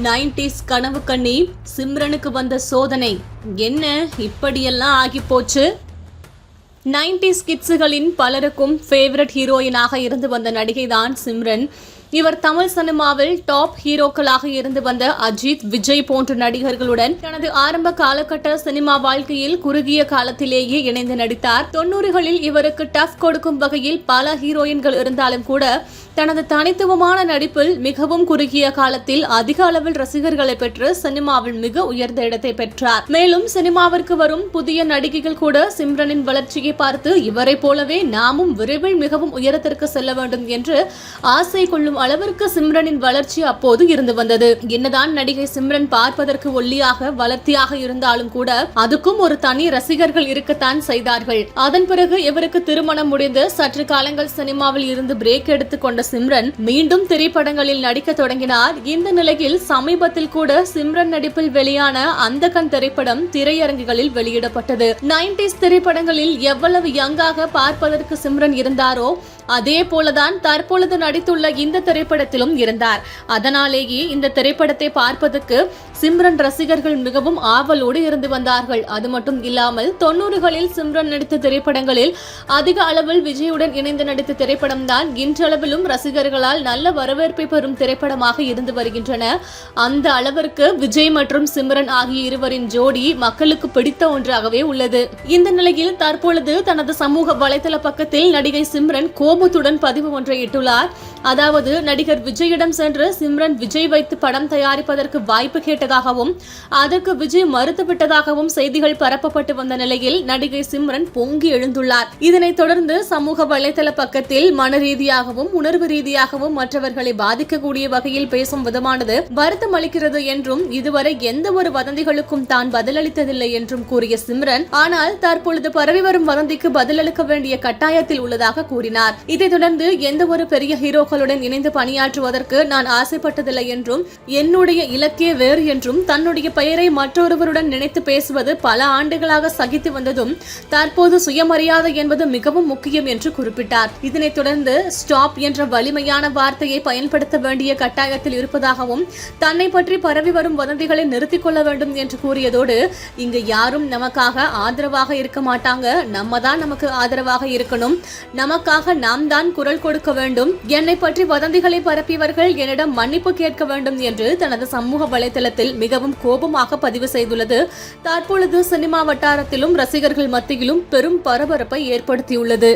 90s கனவு கண்ணி சிம்ரனுக்கு வந்த சோதனை என்ன இப்படியெல்லாம் ஆகி போச்சு. 90s கிட்ஸுகளின் பலருக்கும் ஃபேவரட் ஹீரோயினாக இருந்து வந்த நடிகை தான் சிம்ரன். இவர் தமிழ் சினிமாவில் டாப் ஹீரோக்களாக இருந்து வந்த அஜித், விஜய் போன்ற நடிகர்களுடன் தனது ஆரம்ப காலகட்ட சினிமா வாழ்க்கையில் குறுகிய காலத்திலேயே இணைந்து நடித்தார். 90களில் இவருக்கு டஃப் கொடுக்கும் வகையில் பல ஹீரோயின்கள் இருந்தாலும் கூட தனது தனித்துவமான நடிப்பில் மிகவும் குறுகிய காலத்தில் அதிக அளவில் ரசிகர்களை பெற்று சினிமாவில் மிக உயர்ந்த இடத்தை பெற்றார். மேலும் சினிமாவிற்கு வரும் புதிய நடிகைகள் கூட சிம்ரனின் வளர்ச்சியை பார்த்து இவரை போலவே நாமும் விரைவில் மிகவும் உயரத்திற்கு செல்ல வேண்டும் என்று ஆசை கொள்ளும் அளவிற்கு சிம்ரனின் வளர்ச்சி அப்போது இருந்து வந்தது. என்னதான் நடிகை சிம்ரன் பார்ப்பதற்கு ஒல்லியாக வளர்த்தியாக இருந்தாலும் கூட அதுக்கும் ஒரு தனி ரசிகர்கள் இருக்கத்தான் செய்தார்கள். அதன் பிறகு இவருக்கு திருமணம் முடிந்து சற்று காலங்கள் சினிமாவில் இருந்து பிரேக் எடுத்துக் கொண்ட சிம்ரன் மீண்டும் திரைப்படங்களில் நடிக்க தொடங்கினார். இந்த நிலையில் சமீபத்தில் கூட சிம்ரன் நடிப்பில் வெளியான அந்த கண் திரைப்படம் திரையரங்குகளில் வெளியிடப்பட்டது. 90s திரைப்படங்களில் எவ்வளவு யங்காக பார்ப்பதற்கு சிம்ரன் இருந்தாரோ அதே போலதான் தற்பொழுது நடித்துள்ள இந்த திரைப்படத்திலும் இருந்தார். அதனாலேயே இந்த திரைப்படத்தை பார்ப்பதற்கு சிம்ரன் ரசிகர்கள் மிகவும் ஆவலோடு இருந்து வந்தார்கள். அது மட்டும் இல்லாமல் 90களில் சிம்ரன் நடித்த திரைப்படங்களில் அதிக அளவில் விஜயுடன் இணைந்து நடித்த திரைப்படம் தான் இன்றளவிலும் ரசிகர்களால் நல்ல வரவேற்பை பெறும் திரைப்படமாக இருந்து வருகின்றன. அந்த அளவிற்கு விஜய் மற்றும் சிம்ரன் ஆகிய இருவரின் ஜோடி மக்களுக்கு பிடித்த ஒன்றாகவே உள்ளது. இந்த நிலையில் தற்பொழுது தனது சமூக வலைதள பக்கத்தில் நடிகை சிம்ரன் கோபத்துடன் பதிவு ஒன்றை இட்டுள்ளார். அதாவது நடிகர் விஜயிடம் சென்று சிம்ரன் விஜய் வைத்து படம் தயாரிப்பதற்கு வாய்ப்பு கேட்டதாகவும் அதற்கு விஜய் மறுத்துவிட்டதாகவும் செய்திகள் பரப்பப்பட்டு வந்த நிலையில் நடிகை சிம்ரன் பொங்கி எழுந்துள்ளார். இதனைத் தொடர்ந்து சமூக வலைதள பக்கத்தில் மன ரீதியாகவும் உணர்வு ரீதியாகவும் மற்றவர்களை பாதிக்கக்கூடிய வகையில் பேசும் விதமானது வருத்தம் அளிக்கிறது என்றும் இதுவரை எந்த ஒரு வதந்திகளுக்கும் தான் பதிலளித்ததில்லை என்றும் கூறிய சிம்ரன், ஆனால் தற்பொழுது பரவி வரும் வதந்திக்கு பதிலளிக்க வேண்டிய கட்டாயத்தில் உள்ளதாக கூறினார். இதைத் தொடர்ந்து எந்த ஒரு பெரிய ஹீரோக்களுடன் இணைந்து பணியாற்றுவதற்கு நான் ஆசைப்பட்டதில்லை என்றும் என்னுடைய இலக்கே வேறு என்றும் தன்னுடைய பெயரை மற்றொருவருடன் நினைத்து பேசுவது பல ஆண்டுகளாக சகித்து வந்ததும் தற்போது சுயமரியாதை என்பது மிகவும் முக்கியம் என்று குறிப்பிட்டார். இதனைத் தொடர்ந்து ஸ்டாப் என்ற வலிமையான வார்த்தையை பயன்படுத்த வேண்டிய கட்டாயத்தில் இருப்பதாகவும் தன்னை பற்றி பரவி வரும் வதந்திகளை நிறுத்திக் கொள்ள வேண்டும் என்று கூறியதோடு, இங்கு யாரும் நமக்காக ஆதரவாக இருக்க மாட்டாங்க, நம்ம தான் நமக்கு ஆதரவாக இருக்கணும், நமக்காக நாம் தான் குரல் கொடுக்க வேண்டும், என்னை பற்றி வதந்திகளை பரப்பியவர்கள் என்னிடம் மன்னிப்பு கேட்க வேண்டும் என்று தனது சமூக வலைதளத்தில் மிகவும் கோபமாக பதிவு செய்துள்ளது தற்பொழுது சினிமா வட்டாரத்திலும் ரசிகர்கள் மத்தியிலும் பெரும் பரபரப்பை ஏற்படுத்தியுள்ளது.